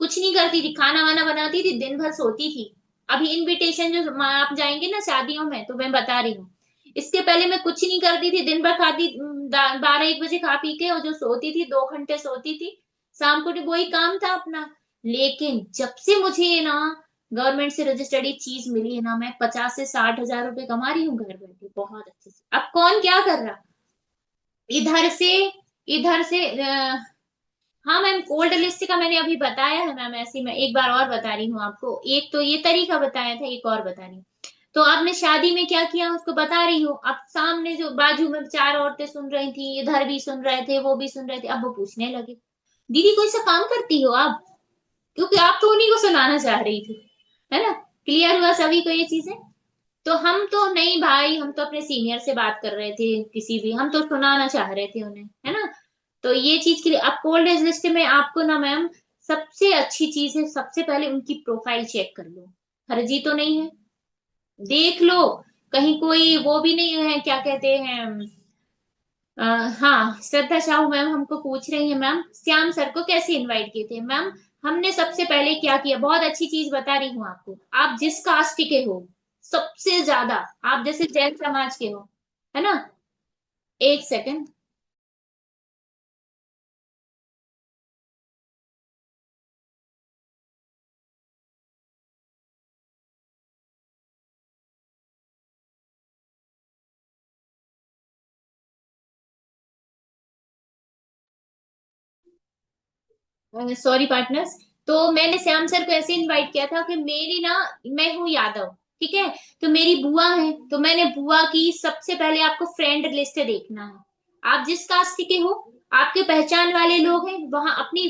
कुछ नहीं करती थी, खाना वाना बनाती थी, दिन भर सोती थी। अभी इनविटेशन जो आप जाएंगे ना शादियों में, तो मैं बता रही हूँ, इसके पहले मैं कुछ नहीं करती थी, दिन भर खाती 12-1 बजे खा पी के, और जो सोती थी 2 घंटे सोती थी, शाम को तो वही काम था अपना। लेकिन जब से मुझे ना गवर्नमेंट से रजिस्टर्ड ये चीज मिली है ना, मैं 50 से 60 हजार रुपए कमा रही हूँ घर बैठे बहुत अच्छे से। अब कौन क्या कर रहा, इधर से इधर से हाँ मैम, कोल्ड लिस्ट का मैंने अभी बताया है मैम, ऐसे मैं एक बार और बता रही हूँ आपको। एक तो ये तरीका बताया था, एक और बता रही हूँ। तो आपने शादी में क्या किया उसको बता रही हूँ। अब सामने जो बाजू में 4 औरतें सुन रही थी, इधर भी सुन रहे थे, वो भी सुन रहे थे, अब वो पूछने लगे, दीदी कोई सा काम करती हो आप? क्योंकि आप तो उन्हीं को सुनाना चाह रही थी, है ना। क्लियर हुआ सभी को ये चीजें? तो हम तो नहीं भाई, हम तो अपने सीनियर से बात कर रहे थे, किसी भी, हम तो सुनाना चाह रहे थे उन्हें, है ना। तो ये चीज के लिए अब कोल्ड एज लिस्ट में आपको ना मैम, सबसे अच्छी चीज है, सबसे पहले उनकी प्रोफाइल चेक कर लो, फर्जी तो नहीं है, देख लो, कहीं कोई वो भी नहीं है, क्या कहते हैं। अ, हाँ, श्रद्धा साहू मैम हमको पूछ रही है, मैम श्याम सर को कैसे इनवाइट किए थे? मैम हमने सबसे पहले क्या किया, बहुत अच्छी चीज बता रही हूँ आपको, आप जिस कास्ट के हो, सबसे ज्यादा, आप जैसे जैन समाज के हो, है ना। एक सेकंड। Sorry partners. तो मैंने श्याम सर को ऐसे इनवाइट किया था कि मेरी ना, मैं हूँ यादव, ठीक है, तो मेरी बुआ है, तो मैंने बुआ की सबसे पहले आपको फ्रेंड लिस्ट देखना है, आप जिस कास्ट के हो, आपके पहचान वाले लोग हैं वहां अपनी,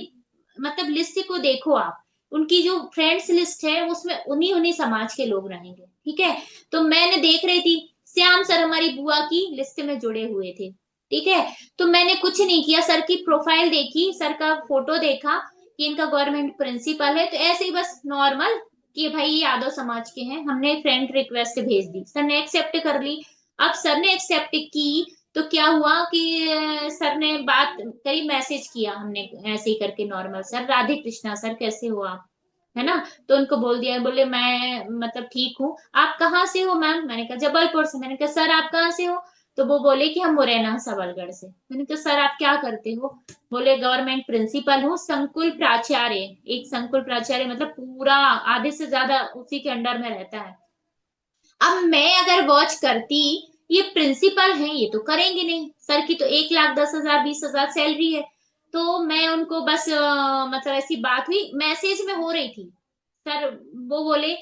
मतलब लिस्ट को देखो आप, उनकी जो फ्रेंड्स लिस्ट है उसमें उन्हीं उन्हीं समाज के लोग रहेंगे, ठीक है। तो मैंने देख रही थी, श्याम सर हमारी बुआ की लिस्ट में जुड़े हुए थे, ठीक है। तो मैंने कुछ नहीं किया, सर की प्रोफाइल देखी, सर का फोटो देखा कि इनका गवर्नमेंट प्रिंसिपल है, तो ऐसे ही बस नॉर्मल कि भाई ये यादव समाज के हैं, हमने फ्रेंड रिक्वेस्ट भेज दी, सर ने एक्सेप्ट कर ली। अब सर ने एक्सेप्ट की, तो क्या हुआ कि सर ने बात करी, मैसेज किया हमने ऐसे ही करके normal, sir Radhe Krishna sir कैसे हो आप, है ना। तो उनको बोल दिया, बोले मैं मतलब ठीक हूँ, आप कहाँ से हो मैम? मैंने कहा जबलपुर से। मैंने कहा सर आप कहाँ से हो? तो वो बोले कि हम मुरैना सबलगढ़ से। मैंने कहा सर आप क्या करते हो? बोले गवर्नमेंट प्रिंसिपल हूँ, संकुल प्राचार्य, एक संकुल प्राचार्य मतलब पूरा आधे से ज्यादा उसी के अंडर में रहता है। अब मैं अगर वॉच करती, ये प्रिंसिपल हैं, ये तो करेंगे नहीं, सर की तो 1,10,000 20,000 सैलरी है। तो मैं उनको बस मतलब ऐसी बात हुई, मैसेज में हो रही थी, सर वो बोले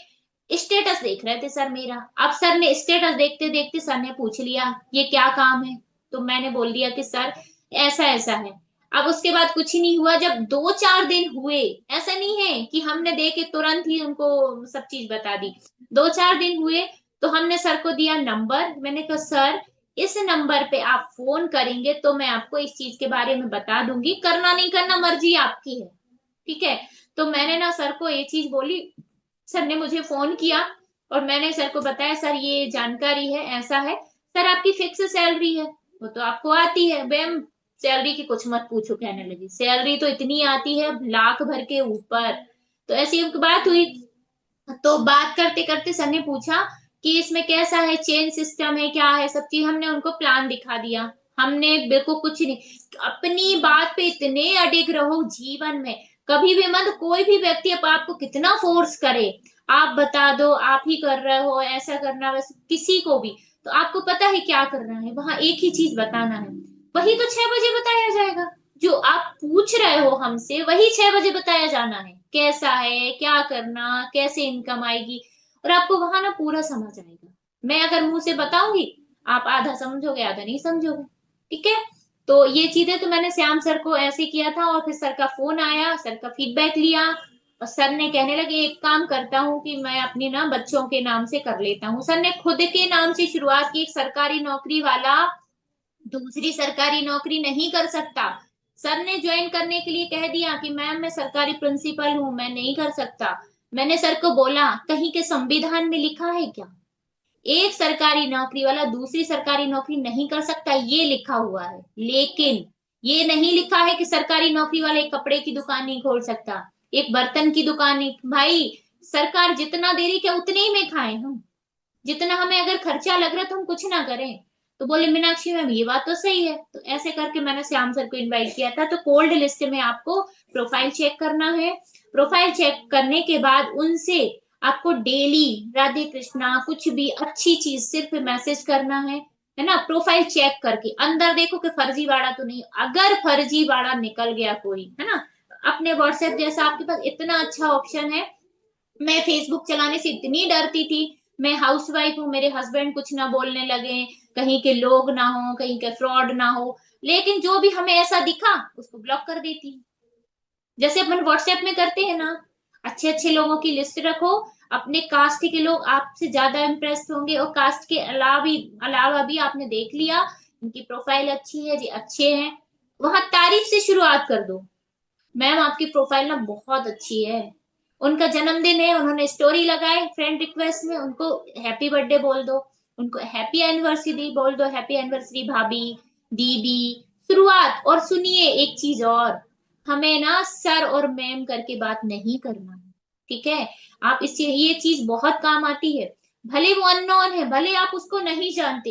स्टेटस देख रहे थे सर मेरा। अब सर ने स्टेटस देखते देखते सर ने पूछ लिया ये क्या काम है, तो मैंने बोल दिया कि सर ऐसा ऐसा है। अब उसके बाद कुछ ही नहीं हुआ, जब 2-4 दिन हुए, ऐसा नहीं है कि हमने देखे तुरंत ही उनको सब चीज बता दी, 2-4 दिन हुए, तो हमने सर को दिया नंबर, मैंने कहा सर इस नंबर पे आप फोन करेंगे तो मैं आपको इस चीज के बारे में बता दूंगी, करना नहीं करना मर्जी आपकी है, ठीक है। तो मैंने ना सर को ये चीज बोली, सर ने मुझे फोन किया, और मैंने सर को बताया सर ये जानकारी है, ऐसा है। सर आपकी फिक्स सैलरी है, वो तो आपको आती है मैम, सैलरी की कुछ मत पूछो, कहने लगी सैलरी तो इतनी आती है लाख भर के ऊपर। तो ऐसी एक बात हुई, तो बात करते करते सर ने पूछा कि इसमें कैसा है, चेन सिस्टम है, क्या है, सब चीज हमने उनको प्लान दिखा दिया। हमने बिल्कुल कुछ नहीं, अपनी बात पे इतने अडिग रहो जीवन में, कभी भी मत, कोई भी व्यक्ति अब आपको कितना फोर्स करे, आप बता दो आप ही कर रहे हो, ऐसा करना वैसे, किसी को भी, तो आपको पता है क्या करना है, वहां एक ही चीज बताना है, वही तो 6 बजे बताया जाएगा, जो आप पूछ रहे हो हमसे वही 6 बजे बताया जाना है, कैसा है, क्या करना, कैसे इनकम आएगी, और आपको वहां ना पूरा समझ आएगा। मैं अगर मुंह से बताऊंगी, आप आधा समझोगे आधा नहीं समझोगे, ठीक है। तो ये चीजें तो मैंने श्याम सर को ऐसे किया था, और फिर सर का फोन आया, सर का फीडबैक लिया, और सर ने कहने लगे एक काम करता हूँ कि मैं अपनी ना बच्चों के नाम से कर लेता हूँ। सर ने खुद के नाम से शुरुआत की, एक सरकारी नौकरी वाला दूसरी सरकारी नौकरी नहीं कर सकता। सर ने ज्वाइन करने के लिए कह दिया कि मैम मैं सरकारी प्रिंसिपल हूं, मैं नहीं कर सकता। मैंने सर को बोला कहीं के संविधान में लिखा है क्या, एक सरकारी नौकरी वाला दूसरी सरकारी नौकरी नहीं कर सकता, ये लिखा हुआ है, लेकिन ये नहीं लिखा है कि सरकारी नौकरी वाला एक कपड़े की दुकान नहीं खोल सकता, एक बर्तन की दुकान नहीं। भाई सरकार जितना दे रही क्या उतने ही में खाएं हम, जितना हमें अगर खर्चा लग रहा है तो हम कुछ ना करें। तो बोले मीनाक्षी मैम ये बात तो सही है। तो ऐसे करके मैंने श्याम सर को इनवाइट किया था। तो कोल्ड लिस्ट में आपको प्रोफाइल चेक करना है। प्रोफाइल चेक करने के बाद उनसे आपको डेली राधे कृष्णा कुछ भी अच्छी चीज सिर्फ मैसेज करना है ना। प्रोफाइल चेक करके अंदर देखो कि फर्जीवाड़ा तो नहीं, अगर फर्जीवाड़ा निकल गया कोई है ना, अपने व्हाट्सएप जैसा आपके पास इतना अच्छा ऑप्शन है। मैं फेसबुक चलाने से इतनी डरती थी। मैं हाउसवाइफ हूँ, मेरे हस्बैंड कुछ ना बोलने लगे, कहीं के लोग ना हो, कहीं के फ्रॉड ना हो, लेकिन जो भी हमें ऐसा दिखा उसको ब्लॉक कर देती, जैसे अपन व्हाट्सएप में करते हैं ना। अच्छे अच्छे लोगों की लिस्ट रखो, अपने कास्ट के लोग आपसे ज्यादा इम्प्रेस होंगे, और कास्ट के अलावा भी आपने देख लिया इनकी प्रोफाइल अच्छी है जी, अच्छे हैं, वहां तारीफ से शुरुआत कर दो। मैम आपकी प्रोफाइल ना बहुत अच्छी है, उनका जन्मदिन है, उन्होंने स्टोरी लगाए फ्रेंड रिक्वेस्ट में, उनको हैप्पी बर्थडे बोल दो, उनको हैप्पी एनिवर्सरी बोल दो, हैप्पी एनिवर्सरी भाभी, दीदी, शुरुआत। और सुनिए एक चीज और, हमें ना सर और मैम करके बात नहीं करना है, ठीक है। आप इससे ये चीज बहुत काम आती है, भले वो अननोन है, भले आप उसको नहीं जानते,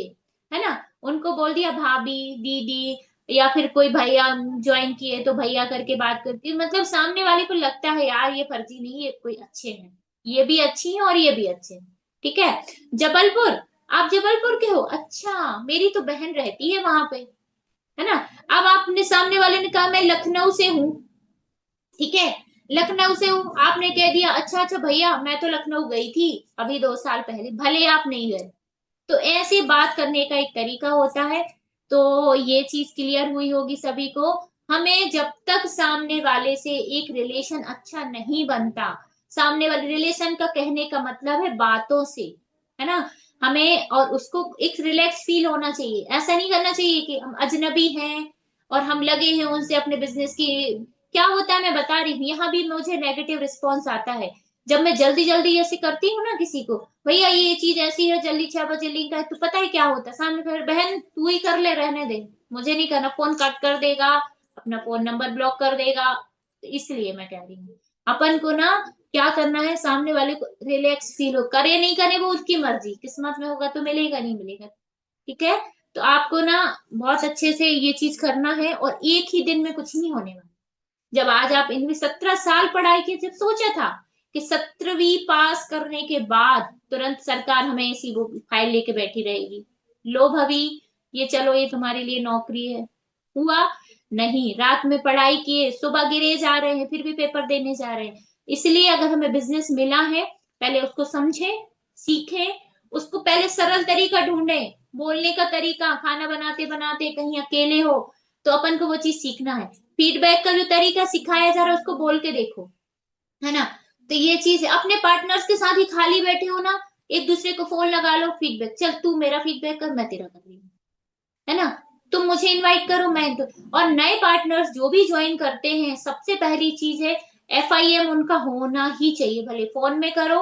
है ना, उनको बोल दिया भाभी, दीदी, या फिर कोई भैया ज्वाइन किए तो भैया करके बात करती, मतलब सामने वाले को लगता है यार ये फर्जी नहीं, ये कोई अच्छे हैं, ये भी अच्छी है और ये भी अच्छे हैं, ठीक है। जबलपुर, आप जबलपुर के हो, अच्छा मेरी तो बहन रहती है वहां पे, है ना। अब आपने सामने वाले ने कहा मैं लखनऊ से हूँ, ठीक है, लखनऊ से हूँ, आपने कह दिया अच्छा अच्छा भैया मैं तो लखनऊ गई थी अभी 2 साल पहले, भले आप नहीं गए। तो ऐसे बात करने का एक तरीका होता है। तो ये चीज क्लियर हुई होगी सभी को। हमें जब तक सामने वाले से एक रिलेशन अच्छा नहीं बनता, सामने वाले रिलेशन का कहने का मतलब है बातों से, है ना, हमें और उसको एक रिलैक्स फील होना चाहिए। ऐसा नहीं करना चाहिए कि हम अजनबी हैं और हम लगे हैं उनसे अपने बिजनेस की। क्या होता है मैं बता रही हूँ, यहाँ भी मुझे नेगेटिव रिस्पॉन्स आता है जब मैं जल्दी जल्दी ऐसे करती हूँ ना किसी को, भैया ये चीज ऐसी है जल्दी 6 बजे लिंक है, तो पता है क्या होता है, सामने फिर बहन तू ही कर ले, रहने दे, मुझे नहीं करना, फोन कट कर देगा, अपना फोन नंबर ब्लॉक कर देगा। तो इसलिए मैं कह रही हूँ अपन को ना क्या करना है, सामने वाले को रिलैक्स फील हो, करे नहीं करे वो उसकी मर्जी, किस्मत में होगा तो मिलेगा, नहीं मिलेगा, ठीक है। तो आपको ना बहुत अच्छे से ये चीज करना है, और एक ही दिन में कुछ नहीं होने वाला। जब आज आप इनमें 17 साल पढ़ाई की, जब सोचा था कि 17वीं पास करने के बाद तुरंत सरकार हमें ऐसी वो फाइल लेके बैठी रहेगी, लो भाभी ये चलो ये तुम्हारे लिए नौकरी है, हुआ नहीं। रात में पढ़ाई किए, सुबह गिरे जा रहे हैं, फिर भी पेपर देने जा रहे हैं। इसलिए अगर हमें बिजनेस मिला है, पहले उसको समझे, सीखे, उसको पहले सरल तरीका ढूंढे, बोलने का तरीका, खाना बनाते बनाते कहीं अकेले हो तो अपन को वो चीज सीखना है। फीडबैक का जो तरीका सिखाया जा रहा है उसको बोल के देखो, है ना। तो ये चीज है, अपने पार्टनर्स के साथ ही खाली बैठे हो ना, एक दूसरे को फोन लगा लो, फीडबैक, चल तू मेरा फीडबैक कर, मैं तेरा कर रही हूँ, है ना, तुम मुझे इनवाइट करो मैं तो। और नए पार्टनर्स जो भी ज्वाइन करते हैं, सबसे पहली चीज है FIM उनका होना ही चाहिए, भले फोन में करो,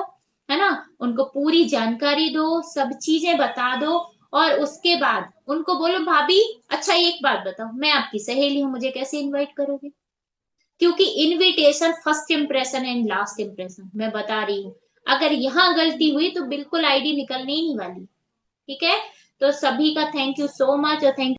है ना, उनको पूरी जानकारी दो, सब चीजें बता दो, और उसके बाद उनको बोलो भाभी अच्छा एक बात बताओ, मैं आपकी सहेली हूँ, मुझे कैसे इनवाइट करोगे, क्योंकि invitation first impression and last impression, मैं बता रही हूँ, अगर यहाँ गलती हुई तो बिल्कुल आईडी निकलने ही नहीं वाली, ठीक है। तो सभी का थैंक यू सो मच, और थैंक